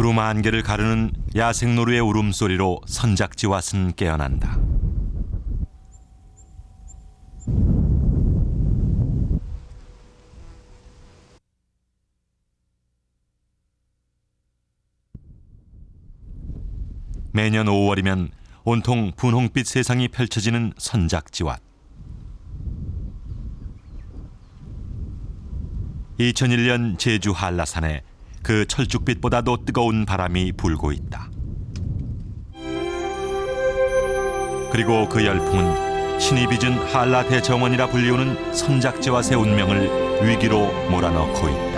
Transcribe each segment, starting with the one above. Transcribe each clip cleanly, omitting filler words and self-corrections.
구름 안개를 가르는 야생노루의 울음소리로 선작지왓은 깨어난다. 매년 5월이면 온통 분홍빛 세상이 펼쳐지는 선작지왓. 2001년 제주 한라산에 그 철쭉빛보다도 뜨거운 바람이 불고 있다. 그리고 그 열풍은 신이 빚은 한라 대정원이라 불리우는 선작지왓의 운명을 위기로 몰아넣고 있다.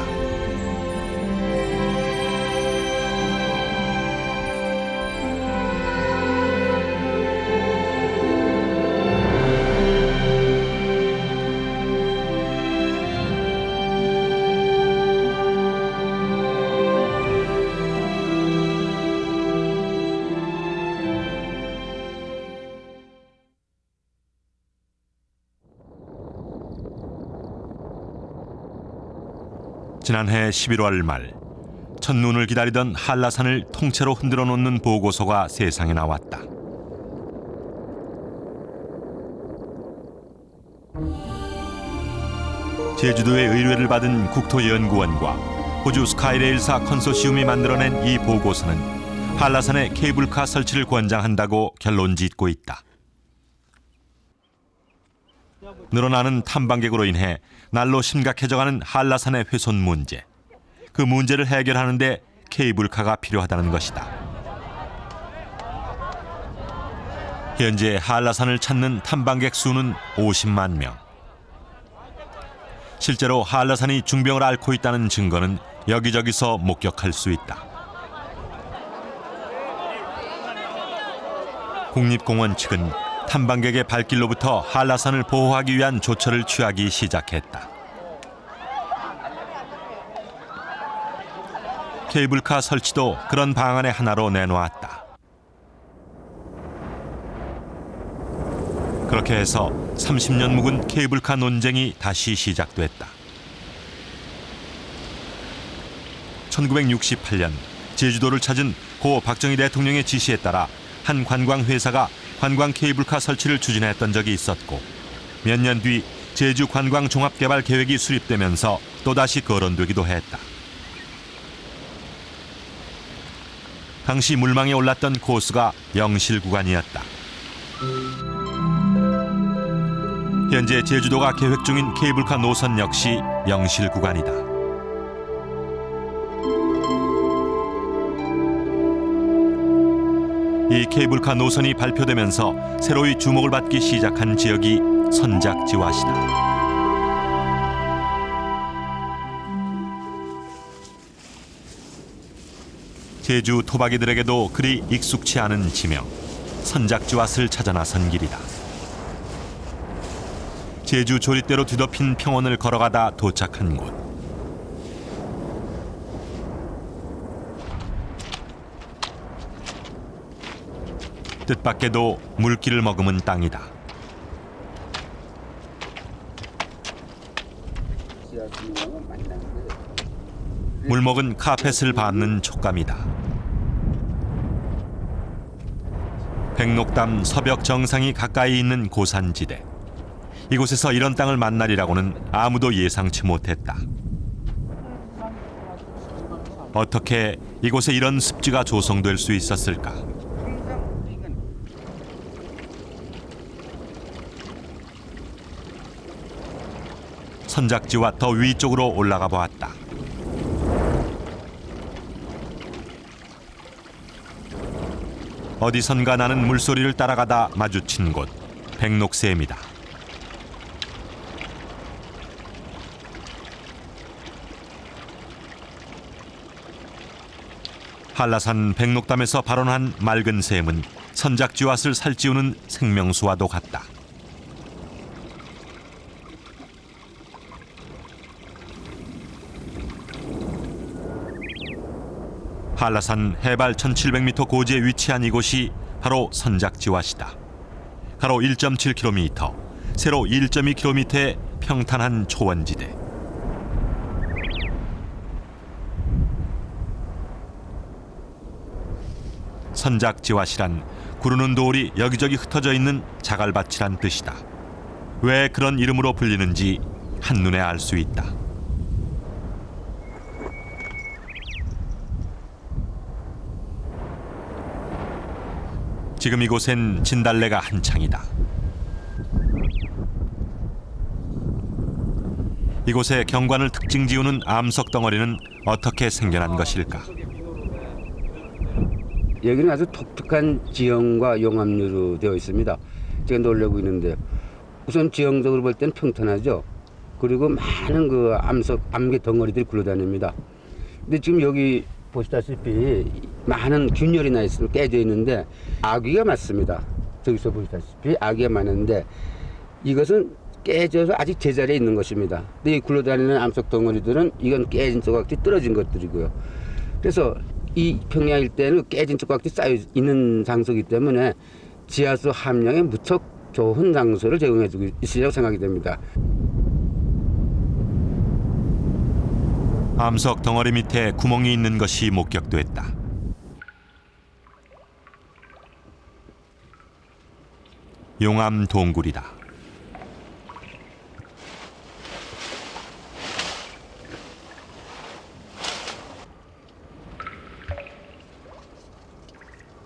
지난해 11월 말 첫눈을 기다리던 한라산을 통째로 흔들어 놓는 보고서가 세상에 나왔다. 제주도의 의뢰를 받은 국토연구원과 호주 스카이레일사 컨소시움이 만들어낸 이 보고서는 한라산에 케이블카 설치를 권장한다고 결론짓고 있다. 늘어나는 탐방객으로 인해 날로 심각해져가는 한라산의 훼손 문제. 그 문제를 해결하는 데 케이블카가 필요하다는 것이다. 현재 한라산을 찾는 탐방객 수는 50만 명. 실제로 한라산이 중병을 앓고 있다는 증거는 여기저기서 목격할 수 있다. 국립공원 측은 탐방객의 발길로부터 한라산을 보호하기 위한 조처를 취하기 시작했다. 케이블카 설치도 그런 방안의 하나로 내놓았다. 그렇게 해서 30년 묵은 케이블카 논쟁이 다시 시작됐다. 1968년 제주도를 찾은 고 박정희 대통령의 지시에 따라 한 관광회사가 관광 케이블카 설치를 추진했던 적이 있었고 몇 년 뒤 제주 관광 종합개발 계획이 수립되면서 또다시 거론되기도 했다. 당시 물망에 올랐던 코스가 영실 구간이었다. 현재 제주도가 계획 중인 케이블카 노선 역시 영실 구간이다. 이 케이블카 노선이 발표되면서 새로이 주목을 받기 시작한 지역이 선작지왓이다. 제주 토박이들에게도 그리 익숙치 않은 지명, 선작지왓을 찾아 나선 길이다. 제주 조릿대로 뒤덮인 평원을 걸어가다 도착한 곳. 뜻밖에도 물기를 머금은 땅이다. 물먹은 카펫을 밟는 촉감이다. 백록담 서벽 정상이 가까이 있는 고산지대. 이곳에서 이런 땅을 만나리라고는 아무도 예상치 못했다. 어떻게 이곳에 이런 습지가 조성될 수 있었을까? 선작지와 더 위쪽으로 올라가 보았다. 어디선가 나는 물소리를 따라가다 마주친 곳, 백록샘이다. 한라산 백록담에서 발원한 맑은 샘은 선작지왓을 살찌우는 생명수와도 같다. 한라산 해발 1700m 고지에 위치한 이곳이 바로 선작지왓이다. 가로 1.7km, 세로 1.2km의 평탄한 초원지대. 선작지왓이란 구르는 돌이 여기저기 흩어져 있는 자갈밭이란 뜻이다. 왜 그런 이름으로 불리는지 한눈에 알 수 있다. 지금 이곳엔 진달래가 한창이다. 이곳의 경관을 특징 지우는 암석 덩어리는 어떻게 생겨난 것일까? 여기는 아주 독특한 지형과 용암류로 되어 있습니다. 제가 놀래고 있는데요. 우선 지형적으로 볼 때는 평탄하죠. 그리고 많은 그 암개 덩어리들이 굴러다닙니다. 근데 지금 여기 보시다시피 많은 균열이 나 있으면 깨져 있는데 아귀가 많습니다. 저기서 보시다시피 아귀가 많은데 이것은 깨져서 아직 제자리에 있는 것입니다. 근데 이 굴러다니는 암석 덩어리들은 이건 깨진 조각들이 떨어진 것들이고요. 그래서 이 평야 일대는 깨진 조각들이 쌓여 있는 장소이기 때문에 지하수 함량에 무척 좋은 장소를 제공해주고 있으리라고 생각이 됩니다. 암석 덩어리 밑에 구멍이 있는 것이 목격됐다. 용암 동굴이다.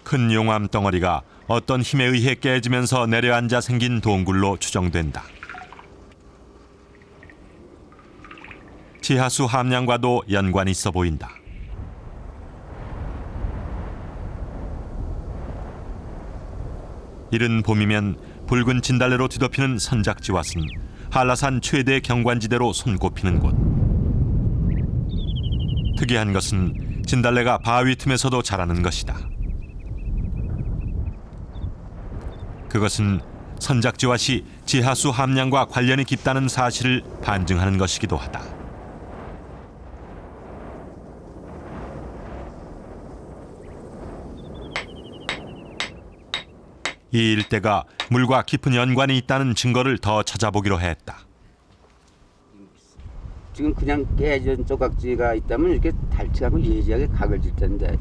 큰 용암 덩어리가 어떤 힘에 의해 깨지면서 내려앉아 생긴 동굴로 추정된다. 지하수 함량과도 연관이 있어 보인다. 이른 봄이면 붉은 진달래로 뒤덮이는 선작지왓은 한라산 최대 경관지대로 손꼽히는 곳. 특이한 것은 진달래가 바위 틈에서도 자라는 것이다. 그것은 선작지왓이 지하수 함량과 관련이 깊다는 사실을 반증하는 것이기도 하다. 이 일대가 물과 깊은 연관이 있다는 증거를 더 찾아보기로 했다. 지금 그냥 깨진 조각지가 있다면 이렇게 달치하고 예지하게 각을 질 텐데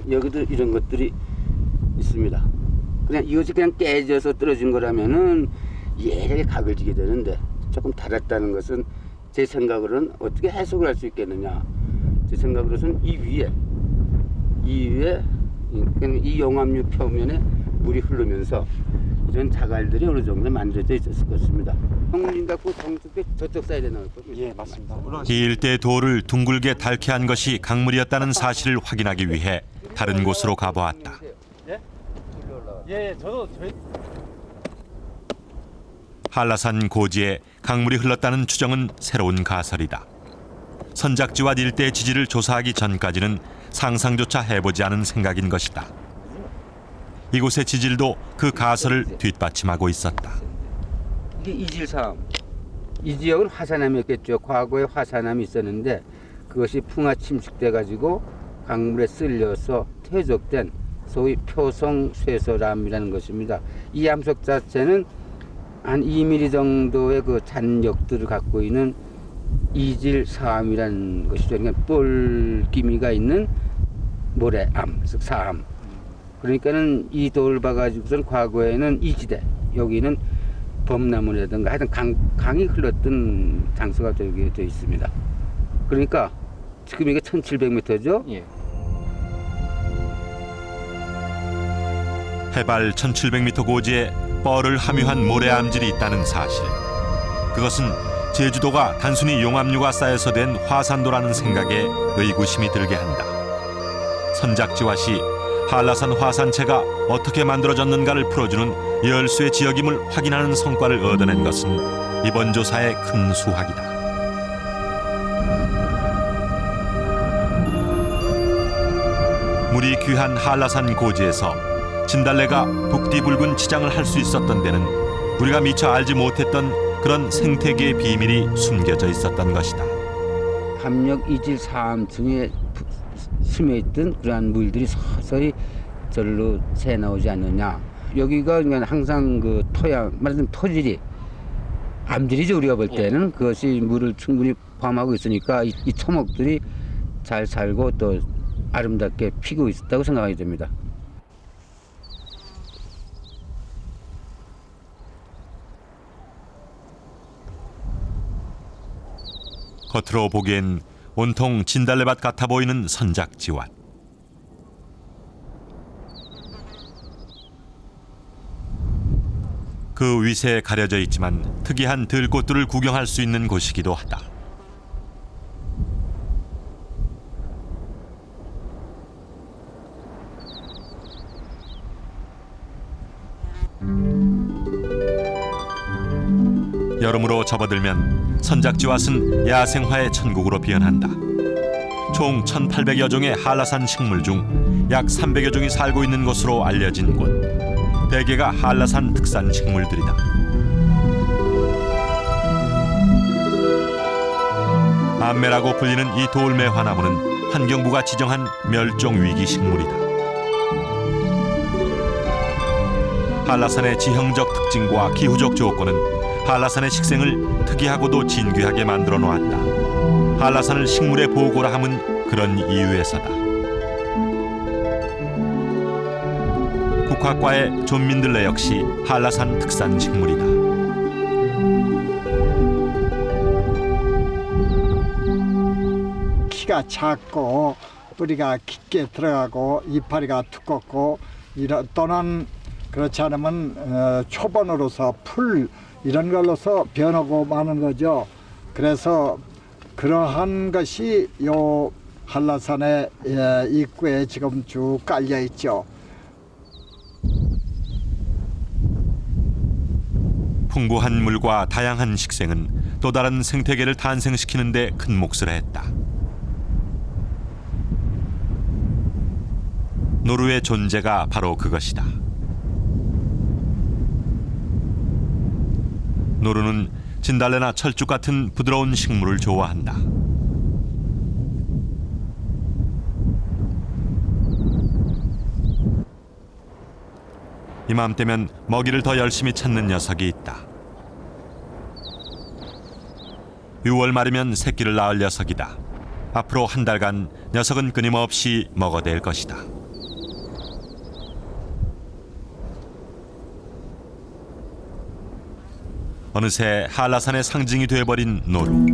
여기도 이런 것들이 있습니다. 그냥 이것이 그냥 깨져서 떨어진 거라면은 예리하게 각을 지게 되는데 조금 달았다는 것은 제 생각으로는 어떻게 해석을 할 수 있겠느냐. 제 생각으로는 이 위에 이 용암류 표면에 물이 흐르면서 이런 자갈들이 어느 정도 만들어져 있었을 것입니다. 형님답고 저쪽 사이드에 나올 거예요. 예, 맞습니다. 이 일대 돌을 둥글게 닳게 한 것이 강물이었다는 사실을 확인하기 위해 다른 곳으로 가보았다. 예, 저도 한라산 고지에 강물이 흘렀다는 추정은 새로운 가설이다. 선작지왓 일대 지지를 조사하기 전까지는 상상조차 해보지 않은 생각인 것이다. 이곳의 지질도 그 가설을 뒷받침하고 있었다. 이게 이질사암. 이 지역은 화산암이었겠죠. 과거에 화산암이 있었는데 그것이 풍화 침식돼 가지고 강물에 쓸려서 퇴적된 소위 표성쇠설암이라는 것입니다. 이 암석 자체는 한 2mm 정도의 그 잔력들을 갖고 있는 이질사암이라는 것이죠. 그러니까 볼 기미가 있는 모래암, 즉 사암. 그러니까는 이 돌을 봐가지고선 과거에는 이 지대, 여기는 범나무라든가 하여튼 강이 흘렀던 장소가 되게 되어 있습니다. 그러니까 지금 이게 1700m죠? 예. 해발 1700m 고지에 뻘을 함유한 모래암질이 있다는 사실. 그것은 제주도가 단순히 용암류가 쌓여서 된 화산도라는 생각에 의구심이 들게 한다. 선작지왓이 한라산 화산체가 어떻게 만들어졌는가를 풀어주는 열수의 지역임을 확인하는 성과를 얻어낸 것은 이번 조사의 큰 수확이다. 물이 귀한 한라산 고지에서 진달래가 북디붉은 치장을 할 수 있었던 데는 우리가 미처 알지 못했던 그런 생태계의 비밀이 숨겨져 있었던 것이다. 함력 이질 사암층에 스며있던 그러한 물들이 서서히 절로 새 나오지 않느냐. 여기가 그냥 항상 그 토양, 말하자면 토질이 암질이죠. 우리가 볼 때는 그것이 물을 충분히 포함하고 있으니까 이 토목들이 잘 살고 또 아름답게 피고 있었다고 생각이 됩니다. 겉으로 보기엔 온통 진달래밭 같아 보이는 선작지왓. 그 위세에 가려져 있지만 특이한 들꽃들을 구경할 수 있는 곳이기도 하다. 여름으로 접어들면 선작지왓은 야생화의 천국으로 변한다. 총 1,800여 종의 한라산 식물 중 약 300여 종이 살고 있는 것으로 알려진 곳. 대개가 한라산 특산 식물들이다. 암매라고 불리는 이 돌매 화나무는 환경부가 지정한 멸종 위기 식물이다. 한라산의 지형적 특징과 기후적 조건은 한라산의 식생을 특이하고도 진귀하게 만들어 놓았다. 한라산을 식물의 보고라 함은 그런 이유에서다. 국화과의 존민들레 역시 한라산 특산 식물이다. 키가 작고 뿌리가 깊게 들어가고 이파리가 두껍고 또는 그렇지 않으면 초본으로서 풀 이런 걸로서 변하고 마는 거죠. 그래서 그러한 것이 요 한라산의 입구에 지금 쭉 깔려 있죠. 풍부한 물과 다양한 식생은 또 다른 생태계를 탄생시키는 데 큰 몫을 했다. 노루의 존재가 바로 그것이다. 노루는 진달래나 철쭉 같은 부드러운 식물을 좋아한다. 이맘때면 먹이를 더 열심히 찾는 녀석이 있다. 6월 말이면 새끼를 낳을 녀석이다. 앞으로 한 달간 녀석은 끊임없이 먹어댈 것이다. 어느새 한라산의 상징이 돼버린 노루.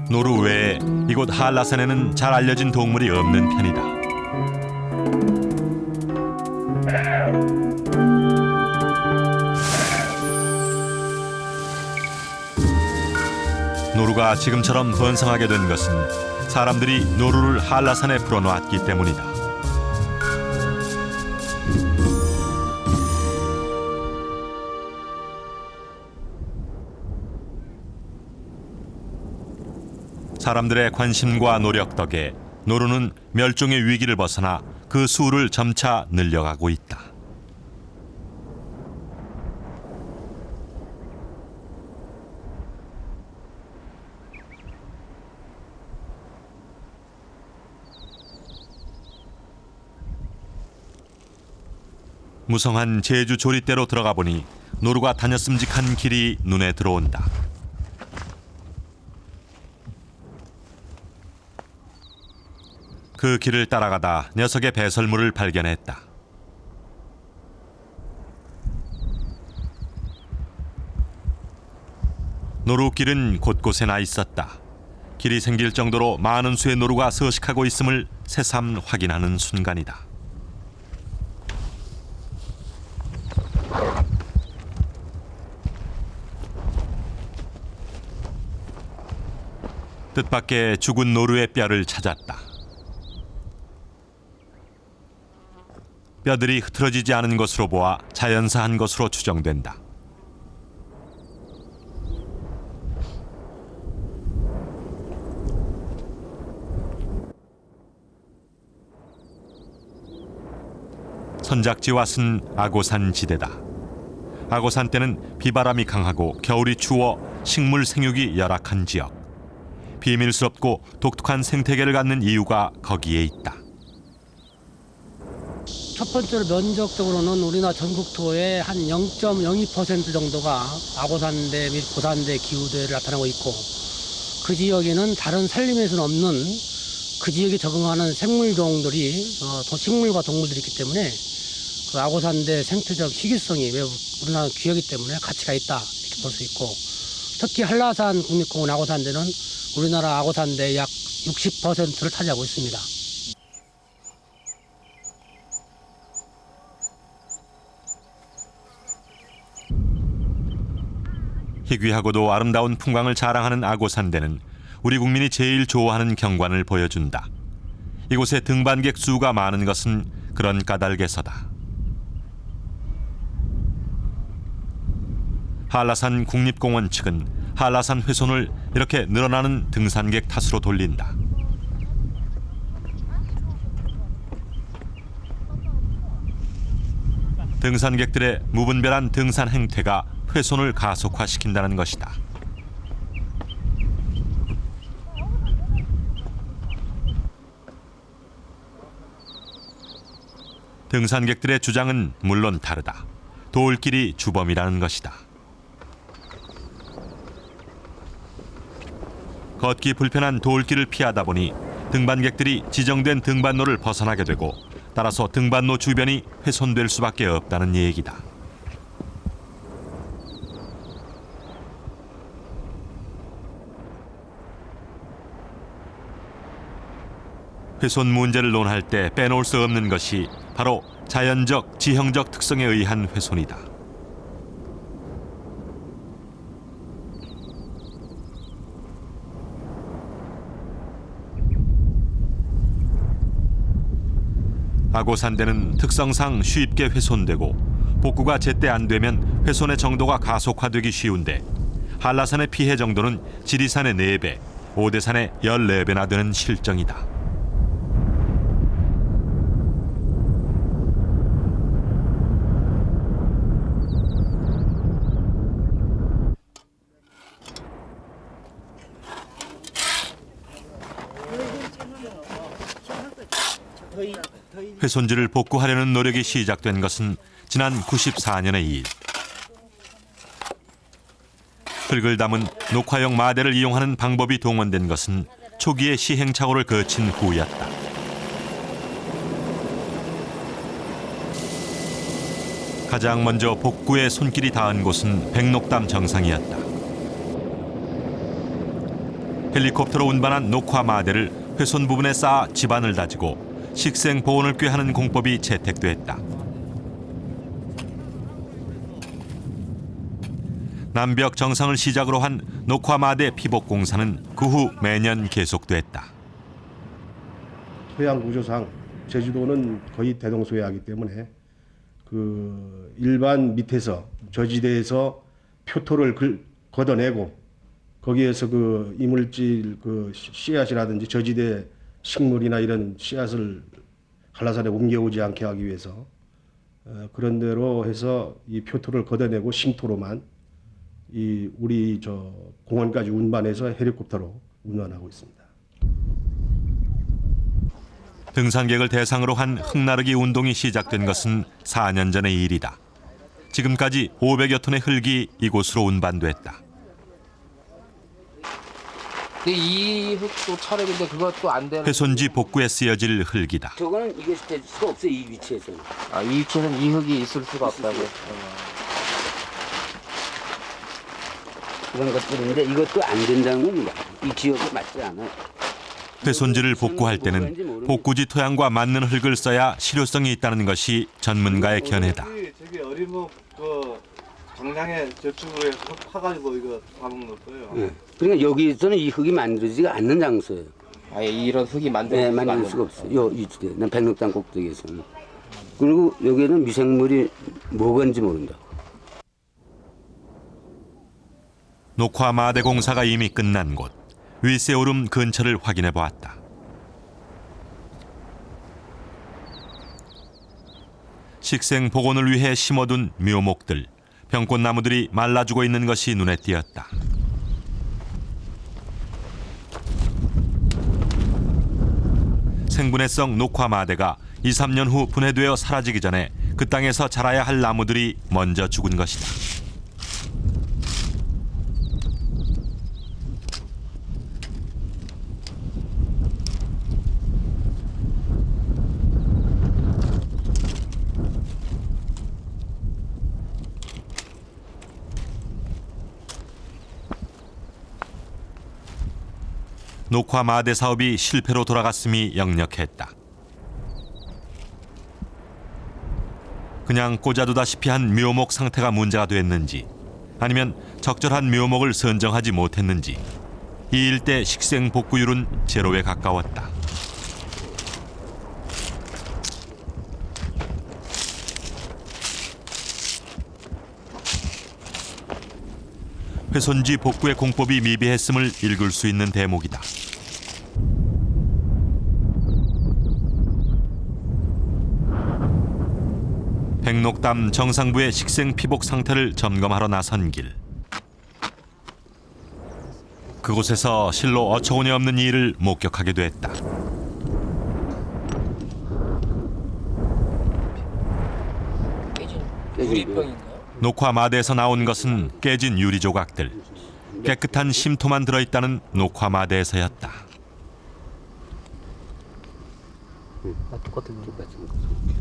노루 외에 이곳 한라산에는 잘 알려진 동물이 없는 편이다. 노루가 지금처럼 번성하게 된 것은 사람들이 노루를 한라산에 풀어놓았기 때문이다. 사람들의 관심과 노력 덕에 노루는 멸종의 위기를 벗어나 그 수를 점차 늘려가고 있다. 무성한 제주 조리대로 들어가 보니 노루가 다녔음직한 길이 눈에 들어온다. 그 길을 따라가다 녀석의 배설물을 발견했다. 노루길은 곳곳에 나 있었다. 길이 생길 정도로 많은 수의 노루가 서식하고 있음을 새삼 확인하는 순간이다. 뜻밖의 죽은 노루의 뼈를 찾았다. 뼈들이 흐트러지지 않은 것으로 보아 자연사한 것으로 추정된다. 선작지왓은 아고산 지대다. 아고산 때는 비바람이 강하고 겨울이 추워 식물 생육이 열악한 지역. 비밀스럽고 독특한 생태계를 갖는 이유가 거기에 있다. 첫 번째로 면적적으로는 우리나라 전국토의 한 0.02% 정도가 악어산대 및 고산대 기후대를 나타나고 있고 그 지역에는 다른 산림에서는 없는 그 지역에 적응하는 생물종들이 식물과 동물들이 있기 때문에 그 악어산대 생태적 희귀성이 매우 우리나라 귀하기 때문에 가치가 있다 이렇게 볼 수 있고 특히 한라산 국립공원 악어산대는 우리나라 악어산대의 약 60%를 차지하고 있습니다. 희귀하고도 아름다운 풍광을 자랑하는 악어산대는 우리 국민이 제일 좋아하는 경관을 보여준다. 이곳에 등반객 수가 많은 것은 그런 까닭에서다. 한라산 국립공원 측은 한라산 훼손을 이렇게 늘어나는 등산객 탓으로 돌린다. 등산객들의 무분별한 등산 행태가 훼손을 가속화시킨다는 것이다. 등산객들의 주장은 물론 다르다. 돌길이 주범이라는 것이다. 걷기 불편한 돌길을 피하다 보니 등반객들이 지정된 등반로를 벗어나게 되고 따라서 등반로 주변이 훼손될 수밖에 없다는 얘기다. 훼손 문제를 논할 때 빼놓을 수 없는 것이 바로 자연적, 지형적 특성에 의한 훼손이다. 악어산대는 특성상 쉽게 훼손되고 복구가 제때 안 되면 훼손의 정도가 가속화되기 쉬운데 한라산의 피해 정도는 지리산의 4배, 오대산의 14배나 되는 실정이다. 훼손지를 복구하려는 노력이 시작된 것은 지난 94년의 일. 흙을 담은 녹화용 마대를 이용하는 방법이 동원된 것은 초기의 시행착오를 거친 후였다. 가장 먼저 복구에 손길이 닿은 곳은 백록담 정상이었다. 헬리콥터로 운반한 녹화 마대를 훼손 부분에 쌓아 지반을 다지고 식생 보온을 꾀하는 공법이 채택됐다. 남벽 정상을 시작으로 한 녹화마대 피복 공사는 그 후 매년 계속됐다. 토양 구조상 제주도는 거의 대동소이하기 때문에 그 일반 밑에서 저지대에서 표토를 걷어내고 거기에서 그 이물질 그 씨앗이라든지 저지대 식물이나 이런 씨앗을 한라산에 옮겨오지 않게 하기 위해서 그런 대로 해서 이 표토를 걷어내고 쉼토로만 이 우리 저 공원까지 운반해서 헬리콥터로 운반하고 있습니다. 등산객을 대상으로 한 흙나르기 운동이 시작된 것은 4년 전의 일이다. 지금까지 500여 톤의 흙이 이곳으로 운반됐다. 근데 이 흙도 촬영인데 그것도 안 되는. 훼손지 복구에 쓰여질 흙이다. 저거는 이게 될 수가 없어요. 이 위치에서는. 이 위치에는 이 흙이 있을 수가 없다고. 그런 것들인데 이것도 안 된다는 겁니다. 이 지역에 맞지 않아요. 훼손지를 복구할 때는 복구지 토양과 맞는 흙을 써야 실효성이 있다는 것이 전문가의 견해다. 저기 어린목 그 강량에 저축을 해서 흙 파가지고 이거 담은 거예요. 네. 그러니까 여기서는 이 흙이 만들어지지가 않는 장소예요. 아예 이런 흙이 네, 만들 수가 없어요. 요 이쪽에, 난 백록담 꼭대기에서는. 그리고 여기에는 미생물이 뭐건지 모른다. 녹화 마대 공사가 이미 끝난 곳 윗세오름 근처를 확인해 보았다. 식생 복원을 위해 심어둔 묘목들, 병꽃나무들이 말라주고 있는 것이 눈에 띄었다. 생분해성 녹화 마대가 2, 3년 후 분해되어 사라지기 전에 그 땅에서 자라야 할 나무들이 먼저 죽은 것이다. 녹화 마대 사업이 실패로 돌아갔음이 역력했다. 그냥 꽂아두다시피 한 묘목 상태가 문제가 됐는지 아니면 적절한 묘목을 선정하지 못했는지 이 일대 식생 복구율은 제로에 가까웠다. 훼손지 복구의 공법이 미비했음을 읽을 수 있는 대목이다. 백록담 정상부의 식생 피복 상태를 점검하러 나선 길. 그곳에서 실로 어처구니 없는 일을 목격하게 됐다. 유리병인가요? 녹화 마대에서 나온 것은 깨진 유리 조각들. 깨끗한 심토만 들어있다는 녹화 마대에서였다. 똑같은 거.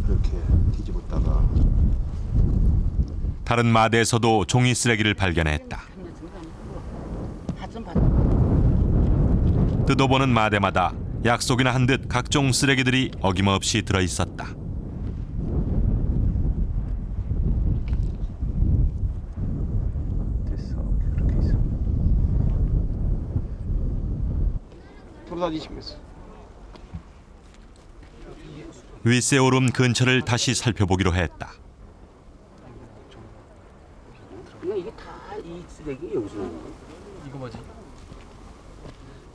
이렇게 뒤집었다가 다른 마대에서도 종이 쓰레기를 발견했다. 뜯어보는 마대마다 약속이나 한 듯 각종 쓰레기들이 어김없이 들어있었다. 돌아다니시면서 윗세 오름 근처를 다시 살펴보기로 했다. 이게 다 이 쓰레기 여기서 나온 거야. 이거 뭐지?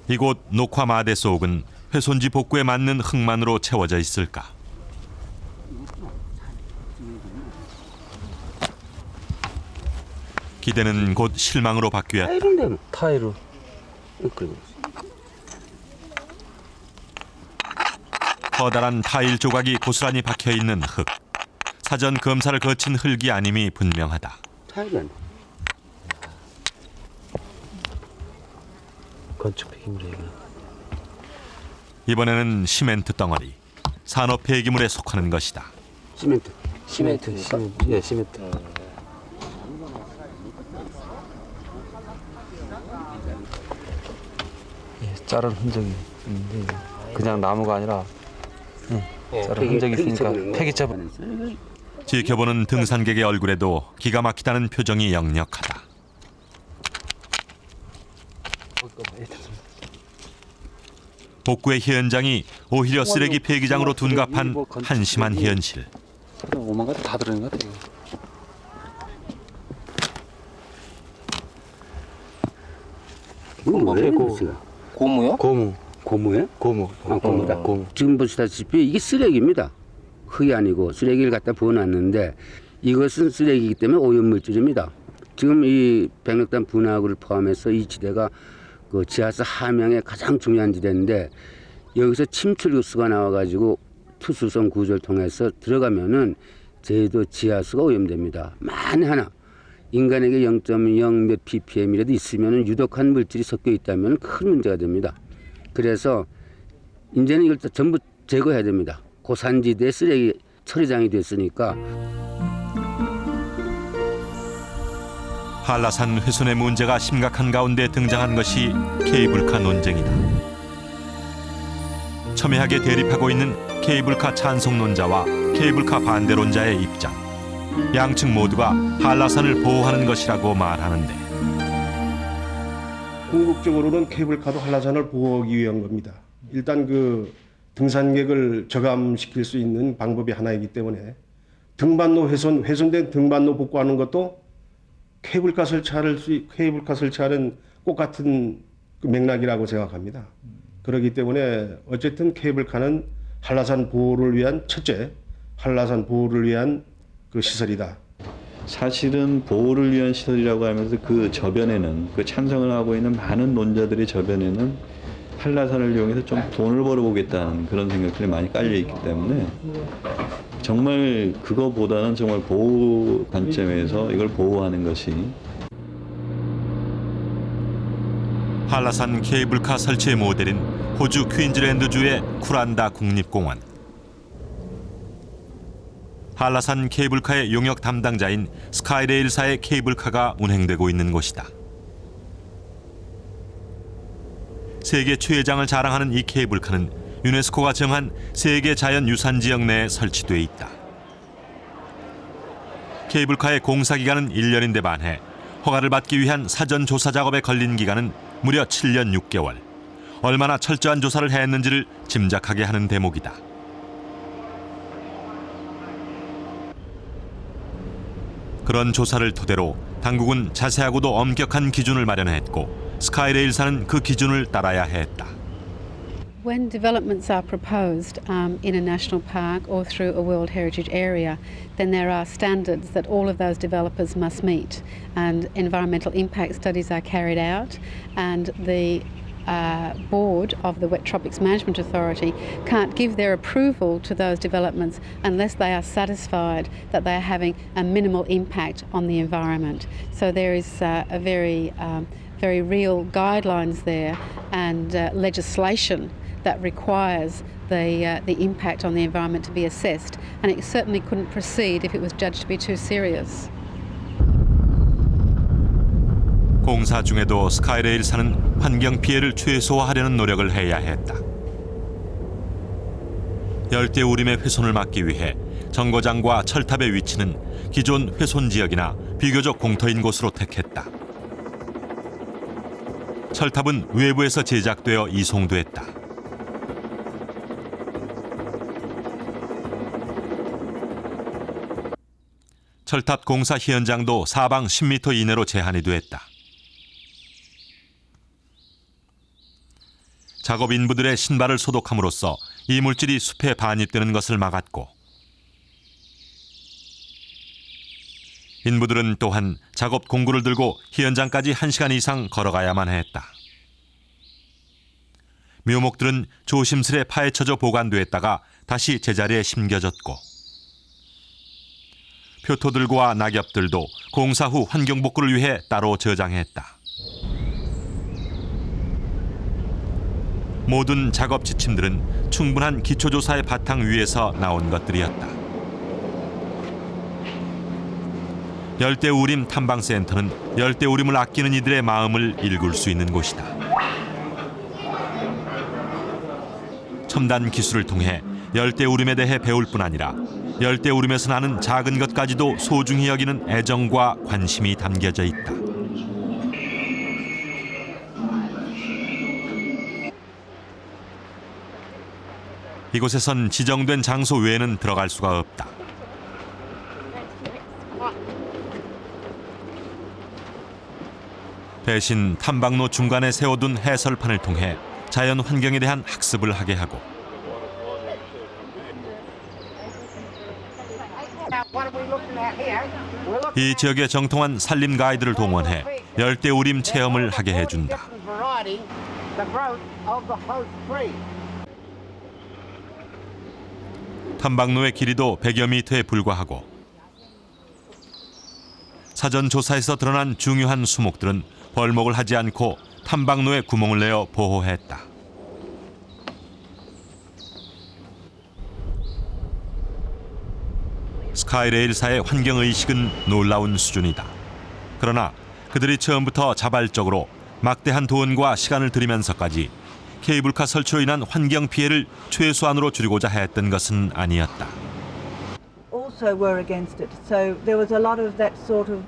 이곳 녹화 마대 속은 훼손지 복구에 맞는 흙만으로 채워져 있을까? 기대는 곧 실망으로 바뀌었다. 타일인데 뭐. 타이로. 그리고 커다란 타일 조각이 고스란히 박혀 있는 흙. 사전 검사를 거친 흙이 아님이 분명하다. 타일이 아니야. 건축 폐기물이에요. 이번에는 시멘트 덩어리. 산업 폐기물에 속하는 것이다. 시멘트. 시멘트. 예, 시멘트. 자른 흔적이 있는데 그냥 나무가 아니라 자른 흔적이 있으니까 폐기처. 지켜보는 등산객의 얼굴에도 기가 막히다는 표정이 역력하다. 복구의 현장이 오히려 쓰레기 폐기장으로 둔갑한 한심한 현실. 오만 가지 다 들어있는 것 같아요. 이거 뭐예요? 고무요? 고무. 고무예요? 고무. 아, 고무다. 고무. 지금 보시다시피 이게 쓰레기입니다. 흙이 아니고 쓰레기를 갖다 부어놨는데 이것은 쓰레기이기 때문에 오염물질입니다. 지금 이 백록담 분화구를 포함해서 이 지대가 그 지하수 함양의 가장 중요한 지대인데 여기서 침출구수가 나와가지고 투수성 구조를 통해서 들어가면은 제도 지하수가 오염됩니다. 만에 하나 인간에게 0.0 몇 ppm이라도 있으면은 유독한 물질이 섞여 있다면 큰 문제가 됩니다. 그래서 이제는 이걸 전부 제거해야 됩니다. 고산지대 쓰레기 처리장이 됐으니까. 한라산 훼손의 문제가 심각한 가운데 등장한 것이 케이블카 논쟁이다. 첨예하게 대립하고 있는 케이블카 찬성론자와 케이블카 반대론자의 입장. 양측 모두가 한라산을 보호하는 것이라고 말하는데 궁극적으로는 케이블카도 한라산을 보호하기 위한 겁니다. 일단 그 등산객을 저감시킬 수 있는 방법이 하나이기 때문에 등반로 훼손된 등반로 복구하는 것도 케이블카 설치하는 꼭 같은 그 맥락이라고 생각합니다. 그렇기 때문에 어쨌든 케이블카는 한라산 보호를 위한 첫째, 한라산 보호를 위한 그 시설이다. 사실은 보호를 위한 시설이라고 하면서 그 저변에는 그 찬성을 하고 있는 많은 논자들의 저변에는 한라산을 이용해서 좀 돈을 벌어보겠다는 그런 생각들이 많이 깔려있기 때문에 정말 그거보다는 정말 보호 관점에서 이걸 보호하는 것이 한라산 케이블카 설치의 모델인 호주 퀸즐랜드주의 쿠란다 국립공원. 한라산 케이블카의 용역 담당자인 스카이레일사의 케이블카가 운행되고 있는 곳이다. 세계 최장을 자랑하는 이 케이블카는 유네스코가 정한 세계 자연유산 지역 내에 설치돼 있다. 케이블카의 공사 기간은 1년인데 반해 허가를 받기 위한 사전 조사 작업에 걸린 기간은 무려 7년 6개월. 얼마나 철저한 조사를 했는지를 짐작하게 하는 대목이다. 그런 조사를 토대로 당국은 자세하고도 엄격한 기준을 마련했고 스카이레일사는 그 기준을 따라야 했다. When developments are proposed in a national park or through a World Heritage Area, then there are standards that all of those developers must meet, and environmental impact studies are carried out, and the board of the Wet Tropics Management Authority can't give their approval to those developments unless they are satisfied that they are having a minimal impact on the environment. So there is a very real guidelines there and legislation that requires the impact on the environment to be assessed, and it certainly couldn't proceed if it was judged to be too serious. 공사 중에도 스카이레일사는 환경 피해를 최소화하려는 노력을 해야 했다. 열대우림의 훼손을 막기 위해 정거장과 철탑의 위치는 기존 훼손 지역이나 비교적 공터인 곳으로 택했다. 철탑은 외부에서 제작되어 이송됐다. 철탑 공사 현장도 사방 10m 이내로 제한이 됐다. 작업 인부들의 신발을 소독함으로써 이물질이 숲에 반입되는 것을 막았고, 인부들은 또한 작업 공구를 들고 현장까지 1시간 이상 걸어가야만 했다. 묘목들은 조심스레 파헤쳐져 보관됐다가 다시 제자리에 심겨졌고, 표토들과 낙엽들도 공사 후 환경복구를 위해 따로 저장했다. 모든 작업 지침들은 충분한 기초조사의 바탕 위에서 나온 것들이었다. 열대우림 탐방센터는 열대우림을 아끼는 이들의 마음을 읽을 수 있는 곳이다. 첨단 기술을 통해 열대우림에 대해 배울 뿐 아니라 열대우림에서 나는 작은 것까지도 소중히 여기는 애정과 관심이 담겨져 있다. 이곳에선 지정된 장소 외에는 들어갈 수가 없다. 대신 탐방로 중간에 세워둔 해설판을 통해 자연 환경에 대한 학습을 하게 하고, 이 지역의 정통한 산림 가이드를 동원해 열대우림 체험을 하게 해준다. 탐방로의 길이도 100여 미터에 불과하고, 사전 조사에서 드러난 중요한 수목들은 벌목을 하지 않고 탐방로에 구멍을 내어 보호했다. 스카이레일사의 환경의식은 놀라운 수준이다. 그러나 그들이 처음부터 자발적으로 막대한 돈과 시간을 들이면서까지 케이블카 설치로 인한 환경 피해를 최소한으로 줄이고자 했던 것은 아니었다. Also were against it. So there was a lot of that sort of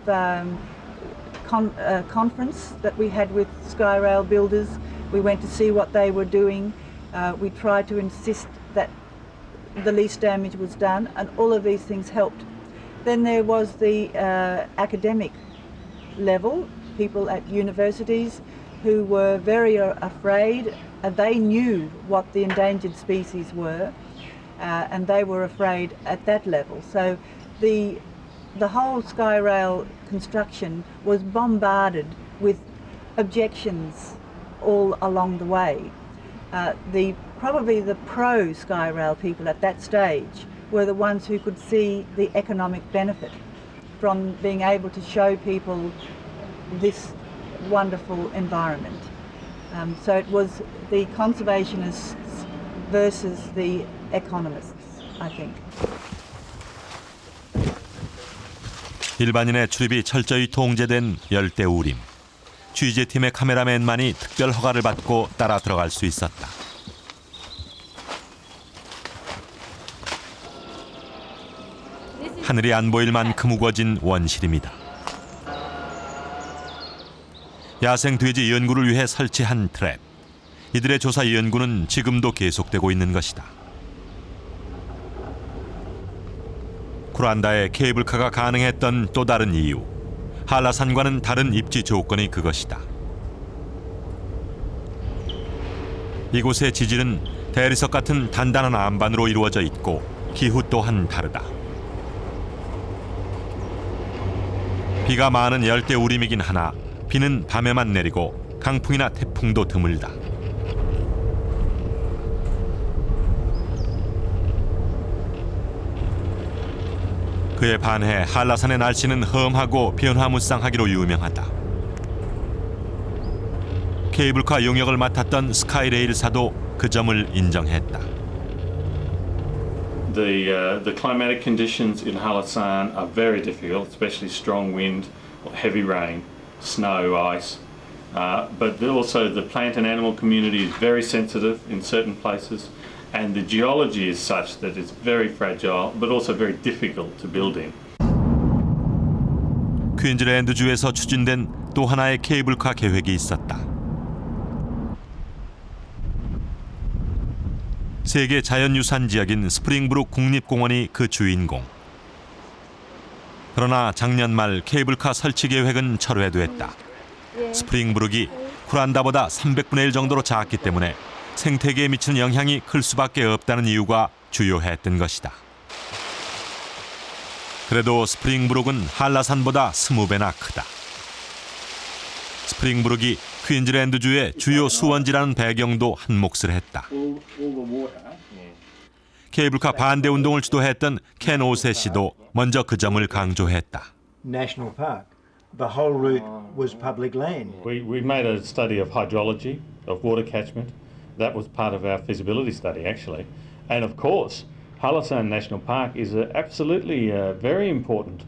conference that we had with Skyrail builders. We went to see what they were doing. We tried to insist that the least damage was done, and all of these things helped. Then there was the academic level, people at universities who were very afraid, and they knew what the endangered species were, and they were afraid at that level. So the whole Skyrail construction was bombarded with objections all along the way. Probably the pro Skyrail people at that stage were the ones who could see the economic benefit from being able to show people this wonderful environment. So it was the conservationists versus the economists, I think. 일반인의 출입이 철저히 통제된 열대우림. 취재팀의 카메라맨만이 특별 허가를 받고 따라 들어갈 수 있었다. 하늘이 안 보일 만큼 우거진 원실입니다. 야생 돼지 연구를 위해 설치한 트랩. 이들의 조사 연구는 지금도 계속되고 있는 것이다. 쿠란다에 케이블카가 가능했던 또 다른 이유. 한라산과는 다른 입지 조건이 그것이다. 이곳의 지질은 대리석 같은 단단한 암반으로 이루어져 있고 기후 또한 다르다. 비가 많은 열대우림이긴 하나 비는 밤에만 내리고 강풍이나 태풍도 드물다. 그에 반해 한라산의 날씨는 험하고 변화무쌍하기로 유명하다. 케이블카 용역을 맡았던 스카이레일사도 그 점을 인정했다. The climatic conditions in Halasan are very difficult, especially strong wind, heavy rain, snow, ice. But also the plant and animal community is very sensitive in certain places, and the geology is such that it's very fragile, but also very difficult to build in. 퀸즐랜드주에서 추진된 또 하나의 케이블카 계획이 있었다. 세계 자연유산 지역인 스프링브룩 국립공원이 그 주인공. 그러나 작년 말 케이블카 설치 계획은 철회됐다. 스프링브룩이 쿠란다보다 300분의 1 정도로 작기 때문에 생태계에 미치는 영향이 클 수밖에 없다는 이유가 주요했던 것이다. 그래도 스프링브룩은 한라산보다 20배나 크다. 스프링브룩이 퀸즐랜드주의 주요 수원지라는 배경도 한 몫을 했다. 케이블카 반대 운동을 주도했던 켄 오세 씨도 먼저 그 점을 강조했다. National Park. The whole route was public land. We made a study of hydrology, of water catchment. That was part of our feasibility study, actually. And of course, Halasan National Park is absolutely a very important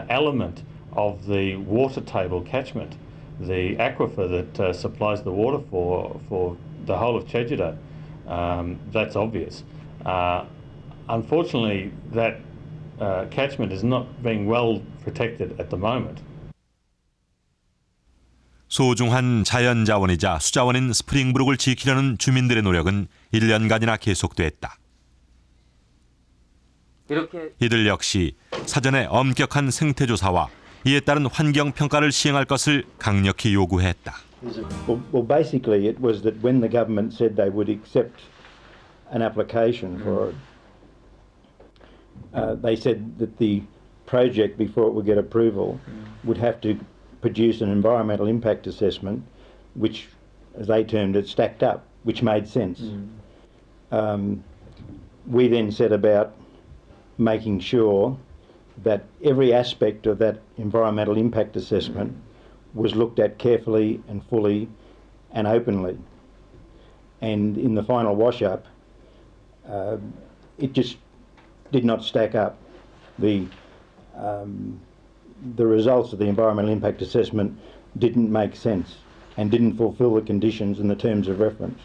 element of the water table catchment. The aquifer that supplies the water for the whole of Chejida, that's obvious. Unfortunately, that catchment is not being well protected at the moment. 소중한 자연자원이자 수자원인 스프링브룩을 지키려는 주민들의 노력은 1년간이나 계속됐다. 이들 역시 사전에 엄격한 생태조사와 이에 따른 환경평가를 시행할 것을 강력히 요구했다. Well, basically it was that when the government said they would accept an application for it, they said that the project, before it would get approval, would have to produce an environmental impact assessment, which, as they termed it, stacked up, which made sense. We then set about making sure that every aspect of that environmental impact assessment was looked at carefully and fully and openly. And in the final wash-up, it just did not stack up. The results of the environmental impact assessment didn't make sense and didn't fulfil the conditions and the terms of reference.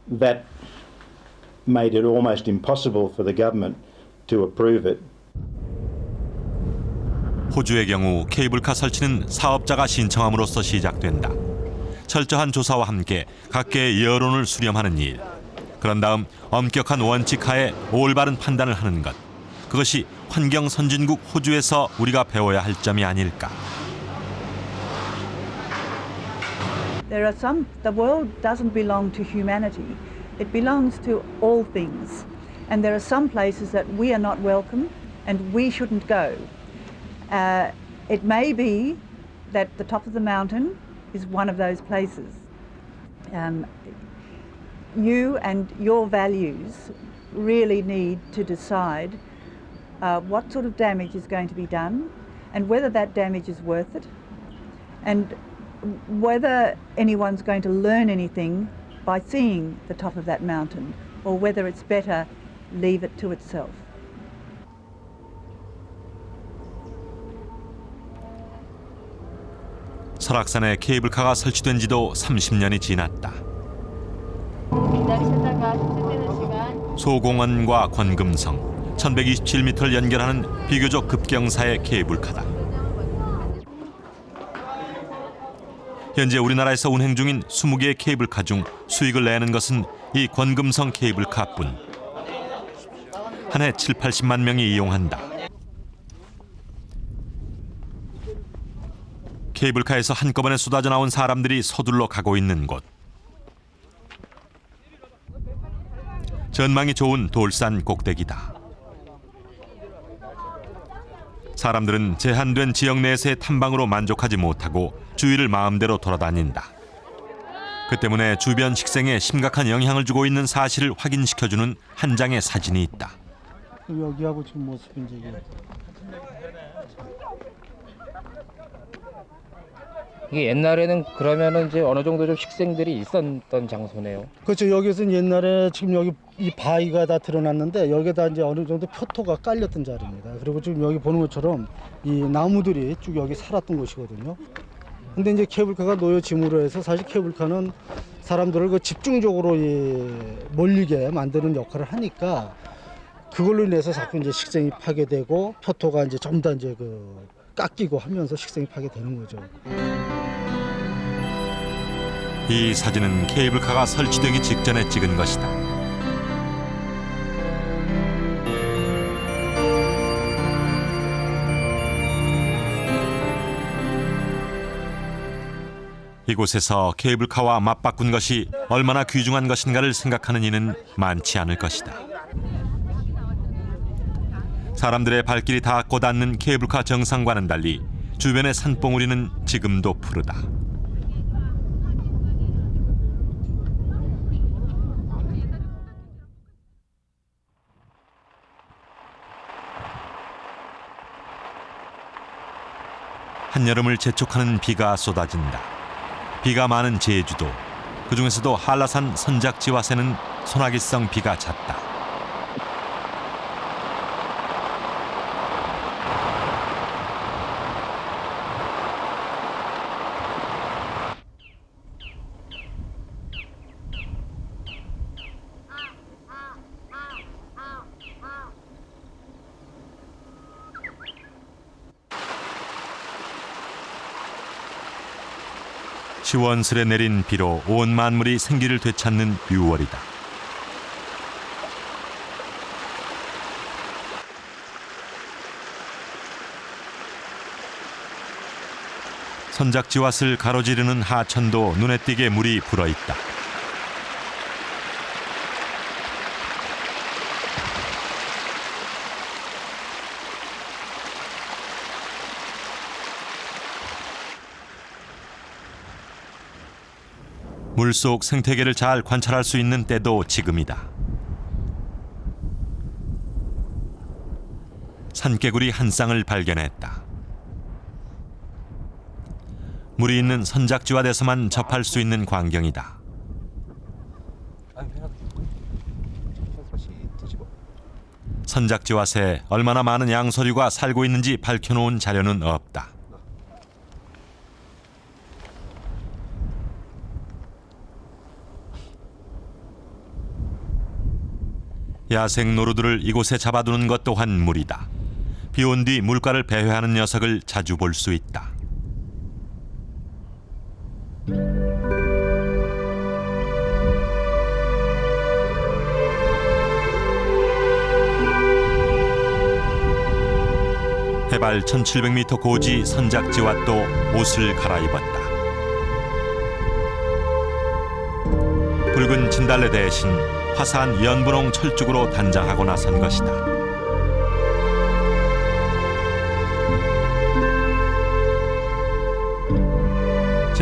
That made it almost impossible for the government to approve it. 호주의 경우 케이블카 설치는 사업자가 신청함으로써 시작된다. 철저한 조사와 함께 각계의 여론을 수렴하는 일. 그런 다음 엄격한 원칙하에 올바른 판단을 하는 것. 그것이 환경 선진국 호주에서 우리가 배워야 할 점이 아닐까. The world doesn't belong to humanity. It belongs to all things. And there are some places that we are not welcome and we shouldn't go. It may be that the top of the mountain is one of those places. You and your values really need to decide what sort of damage is going to be done and whether that damage is worth it and whether anyone's going to learn anything by seeing the top of that mountain or whether it's better leave it to itself. 설악산에 케이블카가 설치된 지도 30년이 지났다. 소공원과 권금성 1127m를 연결하는 비교적 급경사의 케이블카다. 현재 우리나라에서 운행 중인 20개의 케이블카 중 수익을 내는 것은 이 권금성 케이블카뿐. 한 해 7, 80만 명이 이용한다. 케이블카에서 한꺼번에 쏟아져 나온 사람들이 서둘러 가고 있는 곳. 전망이 좋은 돌산 꼭대기다. 사람들은 제한된 지역 내에서의 탐방으로 만족하지 못하고 주위를 마음대로 돌아다닌다. 그 때문에 주변 식생에 심각한 영향을 주고 있는 사실을 확인시켜주는 한 장의 사진이 있다. 여기하고 지금 모습인지 이게 옛날에는 그러면은 이제 어느 정도 좀 식생들이 있었던 장소네요. 그렇죠. 여기서는 옛날에 지금 여기 이 바위가 다 드러났는데 여기다 이제 어느 정도 표토가 깔렸던 자리입니다. 그리고 지금 여기 보는 것처럼 이 나무들이 쭉 여기 살았던 곳이거든요. 근데 이제 케이블카가 놓여짐으로 해서 사실 케이블카는 사람들을 그 집중적으로 몰리게 만드는 역할을 하니까 그걸로 인해서 자꾸 이제 식생이 파괴되고 표토가 이제 좀 더 이제 깎이고 하면서 식생이 파괴되는 거죠. 이 사진은 케이블카가 설치되기 직전에 찍은 것이다. 이곳에서 케이블카와 맞바꾼 것이 얼마나 귀중한 것인가를 생각하는 이는 많지 않을 것이다. 사람들의 발길이 닿고 닿는 케이블카 정상과는 달리 주변의 산봉우리는 지금도 푸르다. 한여름을 재촉하는 비가 쏟아진다. 비가 많은 제주도, 그중에서도 한라산 선작지와새는 소나기성 비가 잦다. 시원스레 내린 비로 온 만물이 생기를 되찾는 6월이다. 선작지왓을 가로지르는 하천도 눈에 띄게 물이 불어있다. 물속 생태계를 잘 관찰할 수 있는 때도 지금이다. 산개구리 한 쌍을 발견했다. 물이 있는 선작지왓에서만 접할 수 있는 광경이다. 선작지왓에 얼마나 많은 양서류가 살고 있는지 밝혀놓은 자료는 없다. 야생 노루들을 이곳에 잡아두는 것 또한 무리다. 비온 뒤 물가를 배회하는 녀석을 자주 볼 수 있다. 해발 1700m 고지 선작지왓도 옷을 갈아입었다. 붉은 진달래 대신 화사한 연분홍 철쭉으로 단장하고 나선 것이다.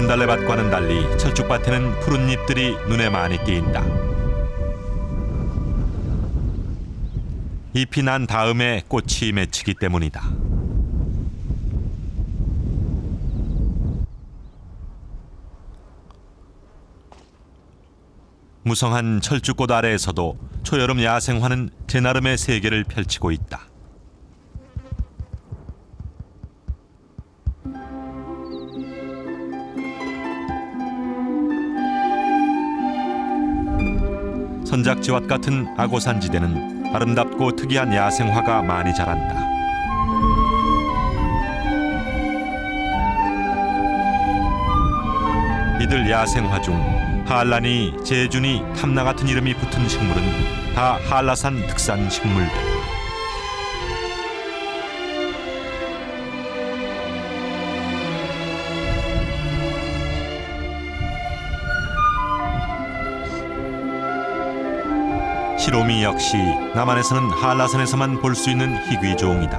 진달래밭과는 달리 철쭉밭에는 푸른 잎들이 눈에 많이 띄인다. 잎이 난 다음에 꽃이 맺히기 때문이다. 무성한 철쭉꽃 아래에서도 초여름 야생화는 제 나름의 세계를 펼치고 있다. 선작지왓 같은 아고산지대는 아름답고 특이한 야생화가 많이 자란다. 이들 야생화 중 한란이, 제준이, 탐나 같은 이름이 붙은 식물은 다 한라산 특산 식물들. 시로미 역시 남한에서는 한라산에서만 볼 수 있는 희귀종이다.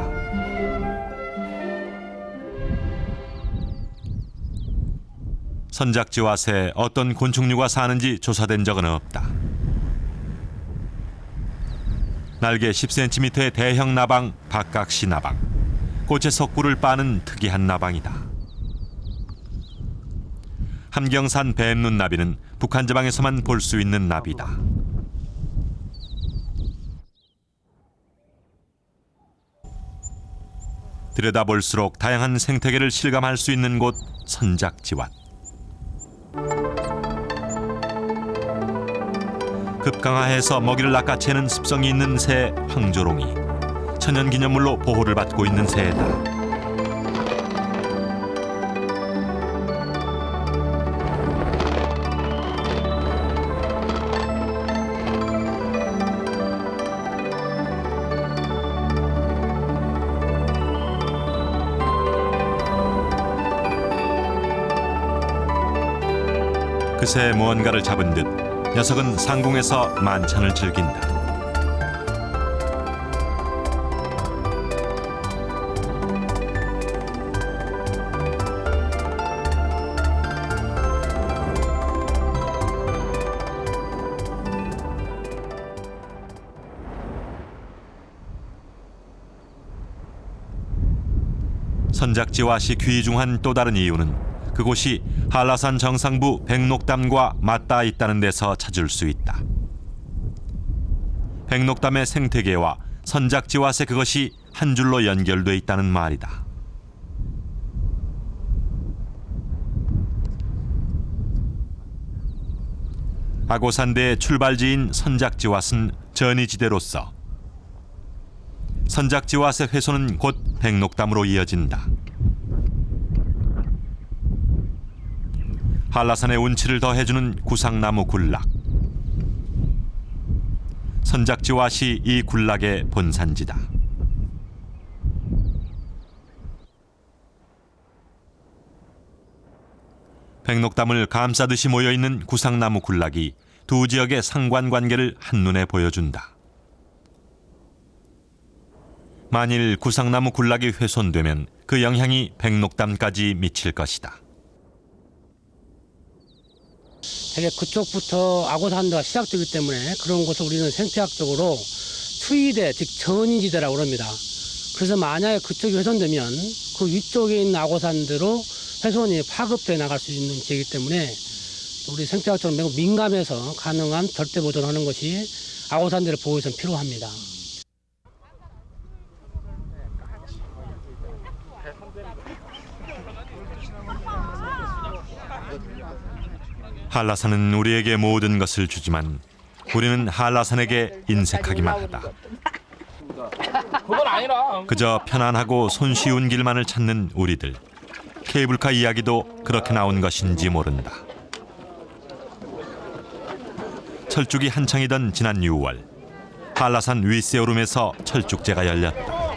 선작지왓에 어떤 곤충류가 사는지 조사된 적은 없다. 날개 10cm의 대형 나방 박각시 나방. 꽃의 석굴을 빠는 특이한 나방이다. 함경산 뱀눈나비는 북한 지방에서만 볼 수 있는 나비다. 들여다볼수록 다양한 생태계를 실감할 수 있는 곳 선작지왓. 급강하해서 먹이를 낚아채는 습성이 있는 새 황조롱이 천연기념물로 보호를 받고 있는 새다. 그새 무언가를 잡은 듯 녀석은 상공에서 만찬을 즐긴다. 선작지왓이 귀중한 또 다른 이유는 그곳이 한라산 정상부 백록담과 맞닿아 있다는 데서 찾을 수 있다. 백록담의 생태계와 선작지왓의 그것이 한 줄로 연결돼 있다는 말이다. 아고산대의 출발지인 선작지왓은 전이지대로서 선작지왓의 회소는 곧 백록담으로 이어진다. 한라산의 운치를 더해주는 구상나무 군락. 선작지왓이 이 군락의 본산지다. 백록담을 감싸듯이 모여있는 구상나무 군락이 두 지역의 상관관계를 한눈에 보여준다. 만일 구상나무 군락이 훼손되면 그 영향이 백록담까지 미칠 것이다. 되게 그쪽부터 아고산도가 시작되기 때문에 그런 곳을 우리는 생태학적으로 추이대, 즉 전이지대라고 합니다. 그래서 만약에 그쪽이 훼손되면 그 위쪽에 있는 아고산대로 훼손이 파급돼 나갈 수 있는 지이기 때문에 우리 생태학적으로 매우 민감해서 가능한 절대 보존하는 것이 아고산대를 보호해서 필요합니다. 한라산은 우리에게 모든 것을 주지만 우리는 한라산에게 인색하기만 하다. 그건 아니라. 그저 편안하고 손쉬운 길만을 찾는 우리들. 케이블카 이야기도 그렇게 나온 것인지 모른다. 철쭉이 한창이던 지난 6월 한라산 윗세오름에서 철쭉제가 열렸다.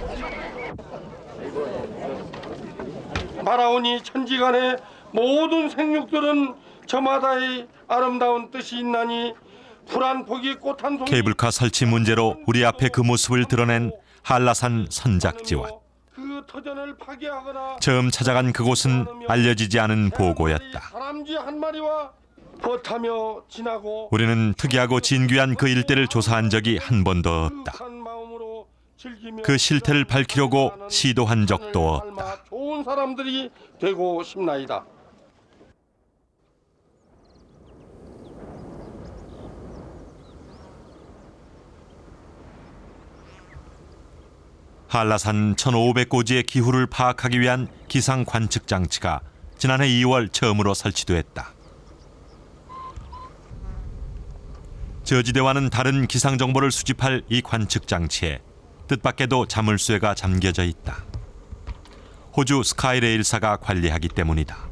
바라오니 천지간의 모든 생육들은 저마다의 아름다운 뜻이 있나니 푸란 포기 꽃 한 송이. 케이블카 설치 문제로 우리 앞에 그 모습을 드러낸 한라산 선작지왓. 그 터전을 파괴하거나 처음 찾아간 그곳은 알려지지 않은 보고였다. 다람쥐 한 마리와 버타며 지나고 우리는 특이하고 진귀한 그 일대를 조사한 적이 한 번도 없다. 그 실태를 밝히려고 시도한 적도 없다. 좋은 사람들이 되고 싶나이다. 한라산 1500고지의 기후를 파악하기 위한 기상 관측 장치가 지난해 2월 처음으로 설치됐다. 저지대와는 다른 기상 정보를 수집할 이 관측 장치에 뜻밖에도 자물쇠가 잠겨져 있다. 호주 스카이레일사가 관리하기 때문이다.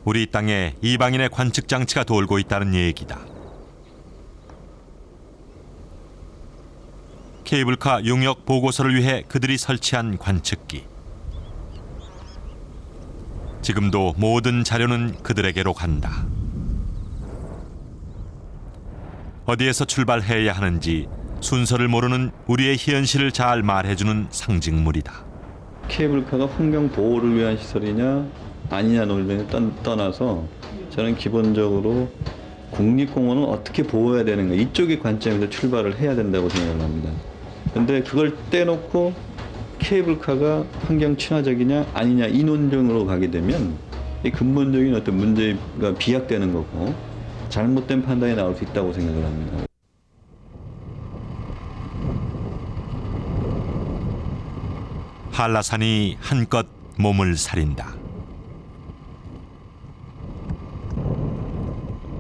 우리 땅에 이방인의 관측 장치가 돌고 있다는 얘기다. 케이블카 용역 보고서를 위해 그들이 설치한 관측기. 지금도 모든 자료는 그들에게로 간다. 어디에서 출발해야 하는지 순서를 모르는 우리의 현실을 잘 말해주는 상징물이다. 케이블카가 환경 보호를 위한 시설이냐 아니냐 논란을 떠나서 저는 기본적으로 국립공원은 어떻게 보호해야 되는가 이쪽의 관점에서 출발을 해야 된다고 생각을 합니다. 그런데 그걸 떼놓고 케이블카가 환경 친화적이냐 아니냐 이 논쟁으로 가게 되면 이 근본적인 어떤 문제가 비약되는 거고 잘못된 판단이 나올 수 있다고 생각을 합니다. 한라산이 한껏 몸을 사린다.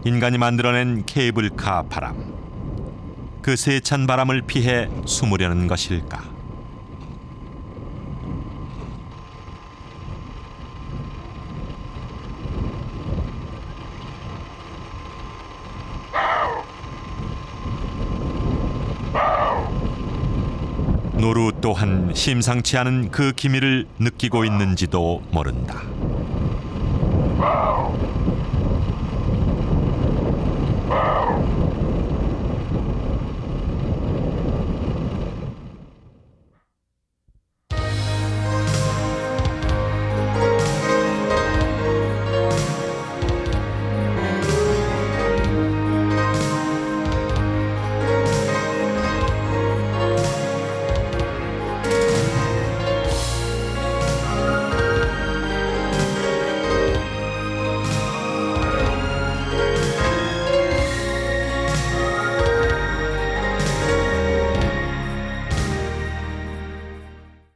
인간이 만들어낸 케이블카 바람. 그 세찬 바람을 피해 숨으려는 것일까? 노루 또한 심상치 않은 그 기미를 느끼고 있는지도 모른다.